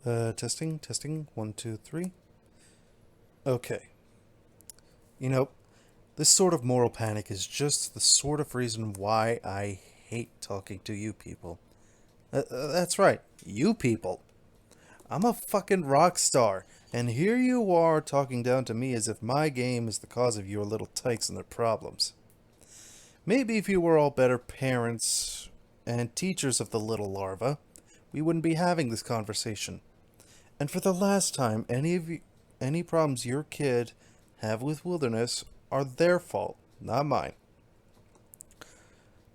Testing. 1, 2, 3. Okay. You know, this sort of moral panic is just the sort of reason why I hate talking to you people. That's right, you people. I'm a fucking rock star, and here you are talking down to me as if my game is the cause of your little tykes and their problems. Maybe if you were all better parents and teachers of the little larva, we wouldn't be having this conversation. And for the last time, any problems your kid have with wilderness are their fault, not mine.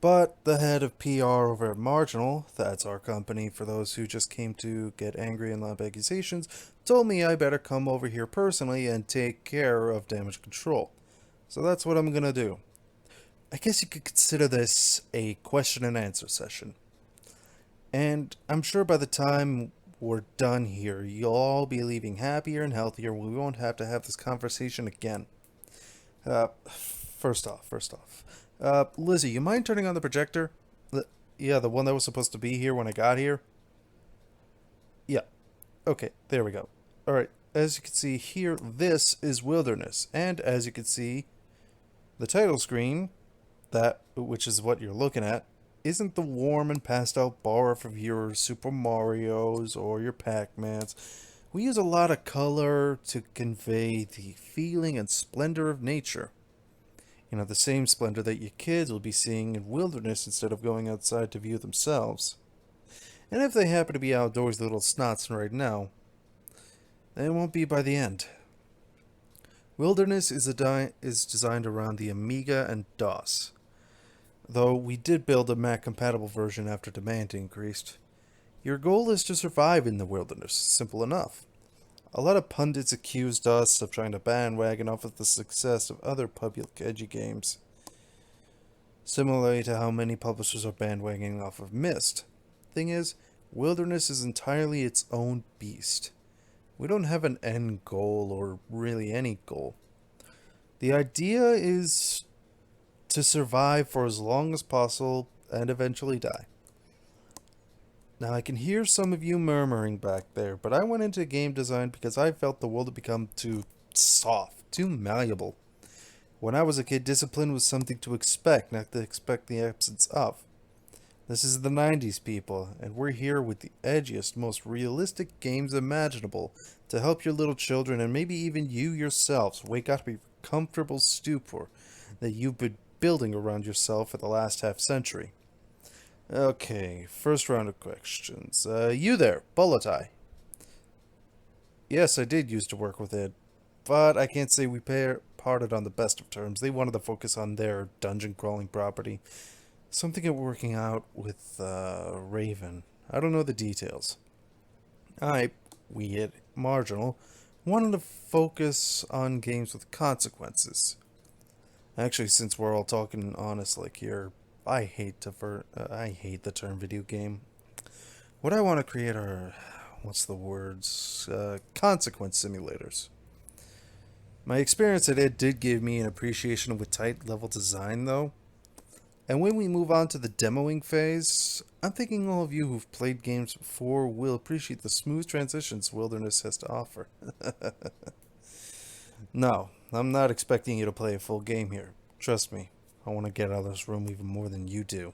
But the head of PR over at Marginal, that's our company for those who just came to get angry and lob accusations, told me I better come over here personally and take care of damage control. So that's what I'm gonna do. I guess you could consider this a question and answer session. And I'm sure by the time we're done here, you'll all be leaving happier and healthier. We won't have to have this conversation again. First off. Lizzie, you mind turning on the projector? Yeah, the one that was supposed to be here when I got here? Yeah. Okay, there we go. Alright, as you can see here, this is Wilderness. And as you can see, the title screen, that which is what you're looking at, isn't the warm and pastel bar of your Super Marios or your Pac-Mans. We use a lot of color to convey the feeling and splendor of nature. You know, the same splendor that your kids will be seeing in wilderness instead of going outside to view themselves. And if they happen to be outdoors, the little snots right now, they won't be by the end. Wilderness is designed around the Amiga and DOS. Though we did build a Mac compatible version after demand increased. Your goal is to survive in the wilderness, simple enough. A lot of pundits accused us of trying to bandwagon off of the success of other public edgy games, similarly to how many publishers are bandwagoning off of Myst. Thing is, Wilderness is entirely its own beast. We don't have an end goal, or really any goal. The idea is to survive for as long as possible and eventually die. Now, I can hear some of you murmuring back there, but I went into game design because I felt the world had become too soft, too malleable. When I was a kid, discipline was something to expect, not to expect the absence of. This is the 90s, people, and we're here with the edgiest, most realistic games imaginable to help your little children and maybe even you yourselves wake up to a comfortable stupor that you've been building around yourself for the last half century. Okay, first round of questions. You there, Bullet Eye. Yes, I did used to work with it, but I can't say we parted on the best of terms. They wanted to focus on their dungeon crawling property. Something at working out with Raven. I don't know the details. We at Marginal, wanted to focus on games with consequences. Actually, since we're all talking honest like here, I hate the term video game. What I want to create are, what's the words? Consequence simulators. My experience at it did give me an appreciation with tight level design, though. And when we move on to the demoing phase, I'm thinking all of you who've played games before will appreciate the smooth transitions Wilderness has to offer. No, I'm not expecting you to play a full game here. Trust me, I want to get out of this room even more than you do.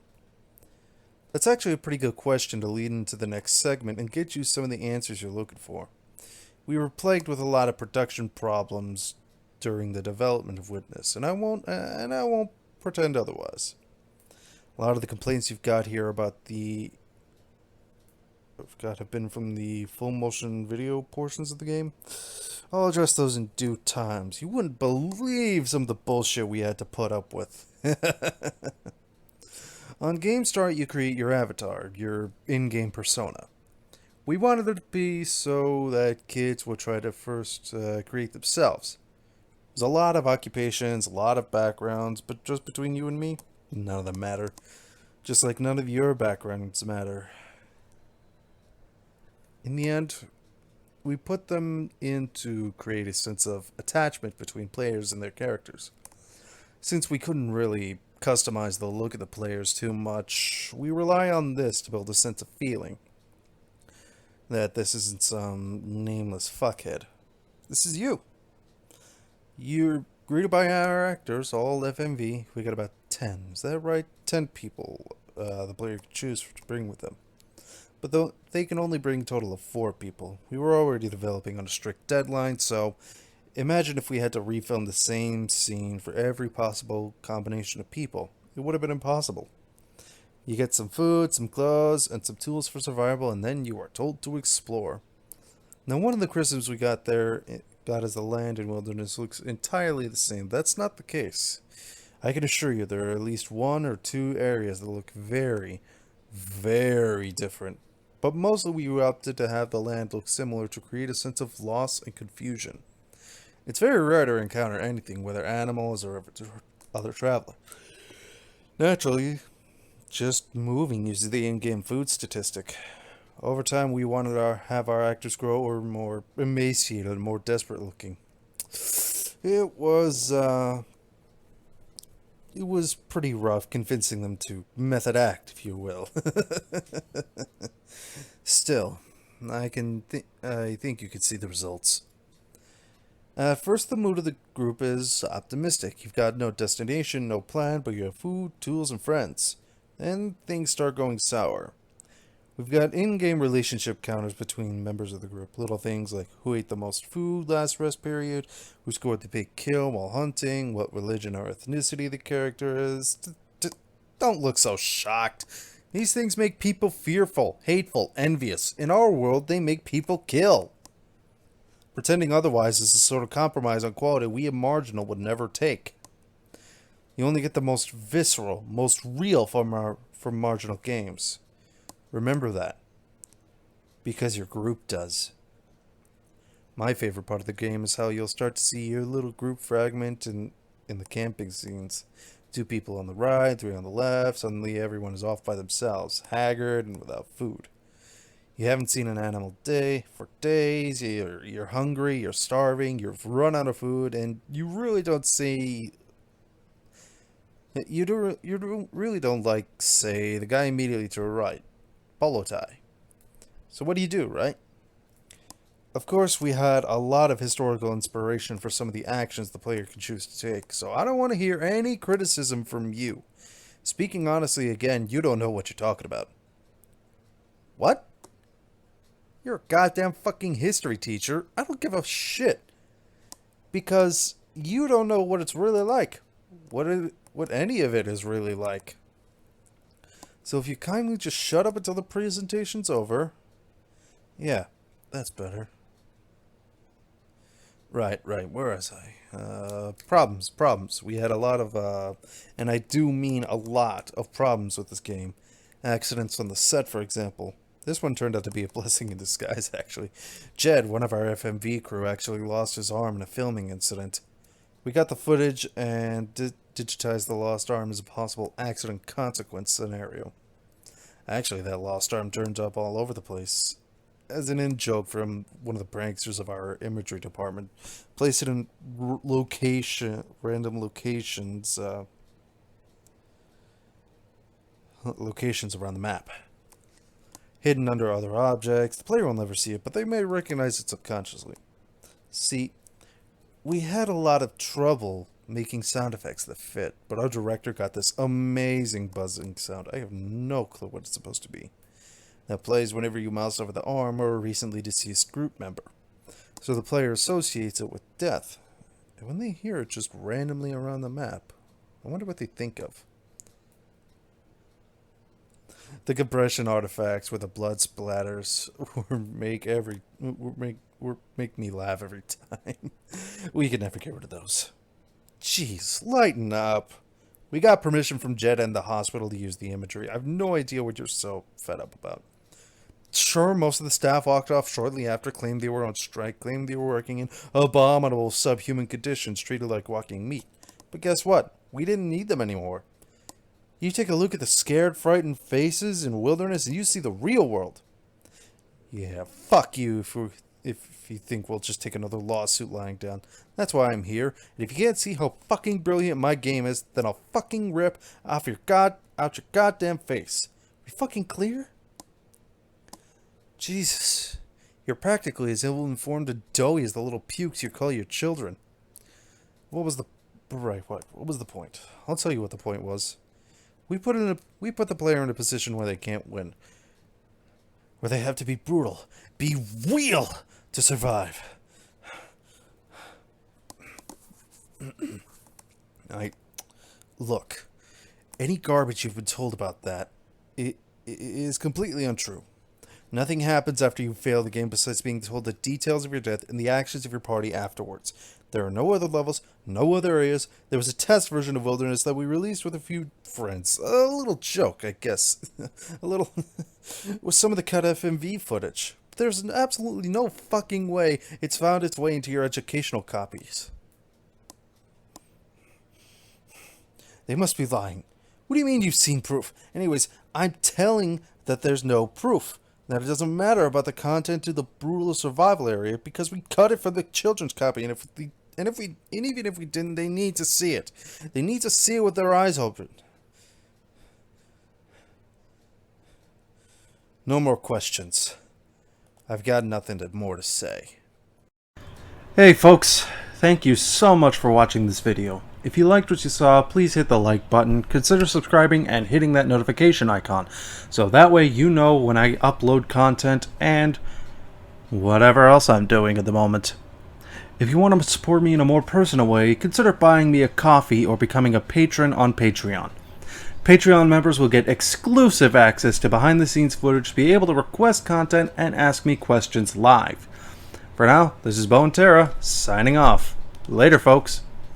That's actually a pretty good question to lead into the next segment and get you some of the answers you're looking for. We were plagued with a lot of production problems during the development of Witness, and I won't pretend otherwise. A lot of the complaints you've got here about have been from the full motion video portions of the game. I'll address those in due times. You wouldn't believe some of the bullshit we had to put up with. On Game Start, you create your avatar, your in-game persona. We wanted it to be so that kids would try to first create themselves. There's a lot of occupations, a lot of backgrounds, but just between you and me, none of them matter. Just like none of your backgrounds matter. In the end, we put them in to create a sense of attachment between players and their characters. Since we couldn't really customize the look of the players too much, we rely on this to build a sense of feeling. that this isn't some nameless fuckhead. This is you. You're greeted by our actors, all FMV. We got about 10. Is that right? 10 people the player can choose to bring with them. But though they can only bring a total of 4 people. We were already developing on a strict deadline, so imagine if we had to refilm the same scene for every possible combination of people. It would have been impossible. You get some food, some clothes, and some tools for survival, and then you are told to explore. Now, one of the criticisms we got as the land and wilderness looks entirely the same. That's not the case. I can assure you there are at least 1 or 2 areas that look very, very different. But mostly we opted to have the land look similar to create a sense of loss and confusion. It's very rare to encounter anything, whether animals or other traveler. Naturally, just moving uses the in-game food statistic. Over time, we wanted to have our actors grow or more emaciated and more desperate looking. It was, it was pretty rough convincing them to method act, if you will. Still, I think you could see the results. At first, the mood of the group is optimistic. You've got no destination, no plan, but you have food, tools, and friends. Then things start going sour. We've got in-game relationship counters between members of the group. Little things like who ate the most food last rest period, who scored the big kill while hunting, what religion or ethnicity the character is. Don't look so shocked. These things make people fearful, hateful, envious. In our world, they make people kill. Pretending otherwise is the sort of compromise on quality we a marginal would never take. You only get the most visceral, most real from marginal games. Remember that. Because your group does. My favorite part of the game is how you'll start to see your little group fragment in the camping scenes. 2 people on the right, 3 on the left. Suddenly everyone is off by themselves, haggard and without food. You haven't seen an animal for days. You're hungry, you're starving, you've run out of food, and you really don't see... You really don't like, say, the guy immediately to the right. Polo tie. So what do, right? Of course, we had a lot of historical inspiration for some of the actions the player can choose to take, so I don't want to hear any criticism from you. Speaking honestly again, you don't know what you're talking about. What? You're a goddamn fucking history teacher. I don't give a shit. Because you don't know what it's really like. What any of it is really like. So if you kindly just shut up until the presentation's over. Yeah, that's better. Right, where was I? Problems. We had a lot of, and I do mean a lot of problems with this game. Accidents on the set, for example. This one turned out to be a blessing in disguise, actually. Jed, one of our FMV crew, actually lost his arm in a filming incident. We got the footage and digitized the lost arm as a possible accident consequence scenario. Actually, that lost arm turned up all over the place. As an in-joke from one of the pranksters of our imagery department. Place it in random locations, locations around the map. Hidden under other objects. The player will never see it, but they may recognize it subconsciously. See, we had a lot of trouble making sound effects that fit, but our director got this amazing buzzing sound. I have no clue what it's supposed to be. That plays whenever you mouse over the arm or a recently deceased group member. So the player associates it with death. And when they hear it just randomly around the map, I wonder what they think of. The compression artifacts where the blood splatters make me laugh every time. We can never get rid of those. Jeez, lighten up. We got permission from Jed and the hospital to use the imagery. I have no idea what you're so fed up about. Sure, most of the staff walked off shortly after, claimed they were on strike, claimed they were working in abominable subhuman conditions, treated like walking meat. But guess what? We didn't need them anymore. You take a look at the scared, frightened faces in wilderness and you see the real world. Yeah, fuck you if you think we'll just take another lawsuit lying down. That's why I'm here. And if you can't see how fucking brilliant my game is, then I'll fucking rip out your goddamn face. We fucking clear? Jesus. You're practically as ill-informed and doughy as the little pukes you call your children. What was the... Right, what was the point? I'll tell you what the point was. We put the player in a position where they can't win. Where they have to be brutal, be real to survive. Look, any garbage you've been told about that it is completely untrue. Nothing happens after you fail the game besides being told the details of your death and the actions of your party afterwards. There are no other levels, no other areas. There was a test version of Wilderness that we released with a few friends. A little joke, I guess. A little... with some of the cut FMV footage. There's absolutely no fucking way it's found its way into your educational copies. They must be lying. What do you mean you've seen proof? Anyways, I'm telling that there's no proof. That it doesn't matter about the content of the brutal survival area because we cut it for the children's copy, and even if we didn't, they need to see it. They need to see it with their eyes open. No more questions. I've got nothing more to say. Hey folks, thank you so much for watching this video. If you liked what you saw, please hit the like button, consider subscribing and hitting that notification icon, so that way you know when I upload content and whatever else I'm doing at the moment. If you want to support me in a more personal way, consider buying me a coffee or becoming a patron on Patreon. Patreon members will get exclusive access to behind-the-scenes footage, be able to request content, and ask me questions live. For now, this is Bo and Tara, signing off. Later, folks.